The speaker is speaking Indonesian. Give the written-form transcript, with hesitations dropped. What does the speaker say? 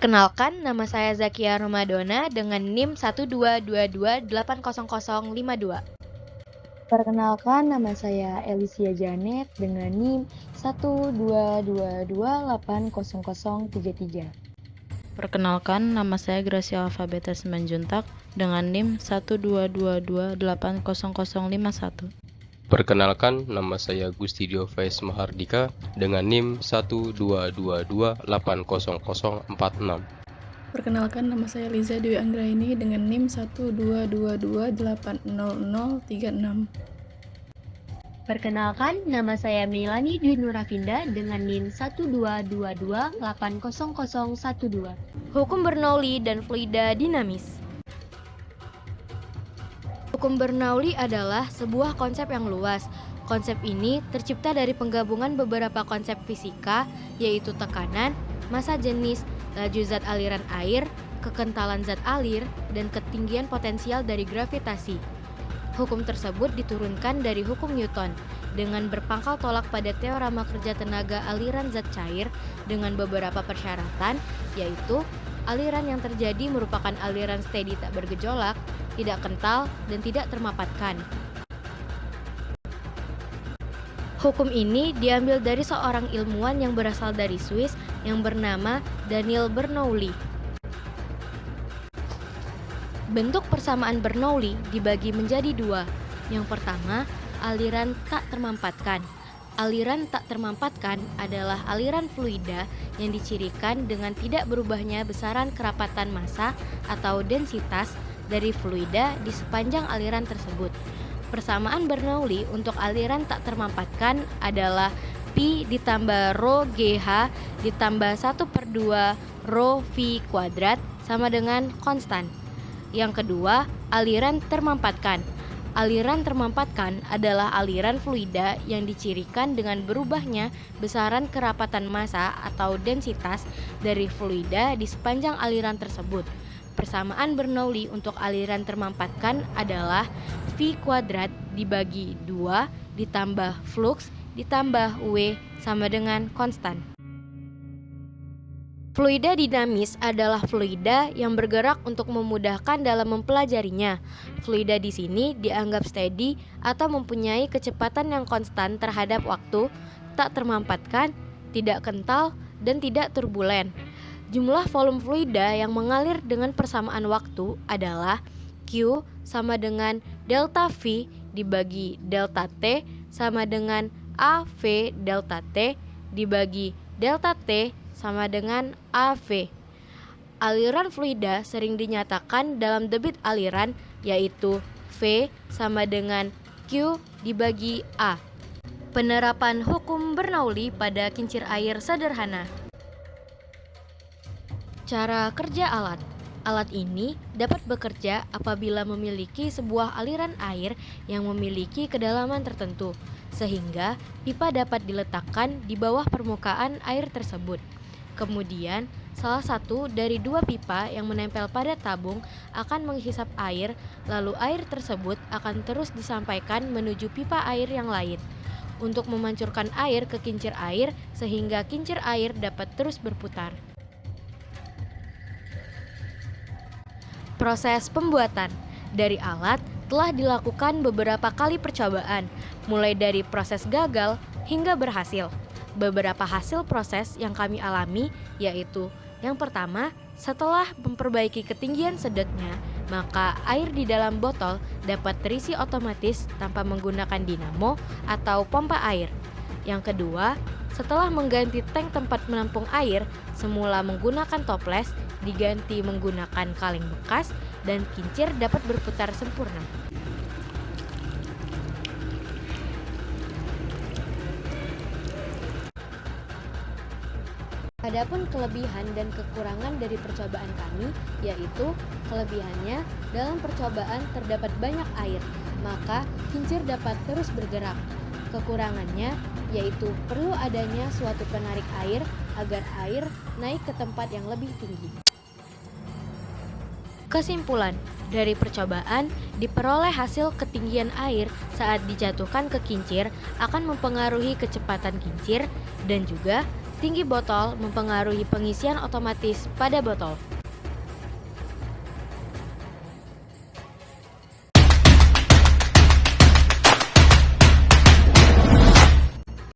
Perkenalkan, nama saya Zakia Romadona dengan NIM 122280052. Perkenalkan, nama saya Elisia Janet dengan NIM 122280033. Perkenalkan, nama saya Gracia Alfabeta Simanjuntak dengan NIM 122280051. Perkenalkan, nama saya Gustidio Faiz Mahardika dengan NIM 122280046. Perkenalkan, nama saya Liza Dwi Anggraini dengan NIM 122280036. Perkenalkan, nama saya Melani Dwi Nurafinda dengan NIM 122280012. Hukum Bernoulli dan fluida dinamis. Hukum Bernoulli adalah sebuah konsep yang luas. Konsep ini tercipta dari penggabungan beberapa konsep fisika, yaitu tekanan, massa jenis, laju zat aliran air, kekentalan zat alir, dan ketinggian potensial dari gravitasi. Hukum tersebut diturunkan dari hukum Newton dengan berpangkal tolak pada teorema kerja tenaga aliran zat cair dengan beberapa persyaratan, yaitu aliran yang terjadi merupakan aliran steady tak bergejolak, tidak kental, dan tidak termapatkan. Hukum ini diambil dari seorang ilmuwan yang berasal dari Swiss yang bernama Daniel Bernoulli. Bentuk persamaan Bernoulli dibagi menjadi dua. Yang pertama, aliran tak termampatkan. Aliran tak termampatkan adalah aliran fluida yang dicirikan dengan tidak berubahnya besaran kerapatan massa atau densitas dari fluida di sepanjang aliran tersebut. Persamaan Bernoulli untuk aliran tak termampatkan adalah Pi ditambah Rho GH ditambah 1/2 Rho V kuadrat sama dengan konstan. Yang kedua, aliran termampatkan. Aliran termampatkan adalah aliran fluida yang dicirikan dengan berubahnya besaran kerapatan massa atau densitas dari fluida di sepanjang aliran tersebut. Persamaan Bernoulli untuk aliran termampatkan adalah V kuadrat dibagi 2 ditambah flux ditambah W sama dengan konstan. Fluida dinamis adalah fluida yang bergerak untuk memudahkan dalam mempelajarinya. Fluida di sini dianggap steady atau mempunyai kecepatan yang konstan terhadap waktu, tak termampatkan, tidak kental, dan tidak turbulen. Jumlah volume fluida yang mengalir dengan persamaan waktu adalah Q sama dengan delta V dibagi delta T sama dengan AV delta T dibagi delta T sama dengan AV. Aliran fluida sering dinyatakan dalam debit aliran, yaitu V sama dengan Q dibagi A. Penerapan hukum Bernoulli pada kincir air sederhana. Cara kerja alat. Alat ini dapat bekerja apabila memiliki sebuah aliran air yang memiliki kedalaman tertentu, sehingga pipa dapat diletakkan di bawah permukaan air tersebut. Kemudian, salah satu dari dua pipa yang menempel pada tabung akan menghisap air, lalu air tersebut akan terus disampaikan menuju pipa air yang lain untuk memancurkan air ke kincir air sehingga kincir air dapat terus berputar. Proses pembuatan dari alat telah dilakukan beberapa kali percobaan, mulai dari proses gagal hingga berhasil. Beberapa hasil proses yang kami alami yaitu yang pertama, setelah memperbaiki ketinggian sedotnya, maka air di dalam botol dapat terisi otomatis tanpa menggunakan dinamo atau pompa air. Yang kedua, setelah mengganti tank tempat menampung air, semula menggunakan toples, diganti menggunakan kaleng bekas, dan kincir dapat berputar sempurna. Adapun kelebihan dan kekurangan dari percobaan kami, yaitu kelebihannya dalam percobaan terdapat banyak air, maka kincir dapat terus bergerak. Kekurangannya yaitu perlu adanya suatu penarik air agar air naik ke tempat yang lebih tinggi. Kesimpulan, dari percobaan diperoleh hasil ketinggian air saat dijatuhkan ke kincir akan mempengaruhi kecepatan kincir dan juga tinggi botol mempengaruhi pengisian otomatis pada botol.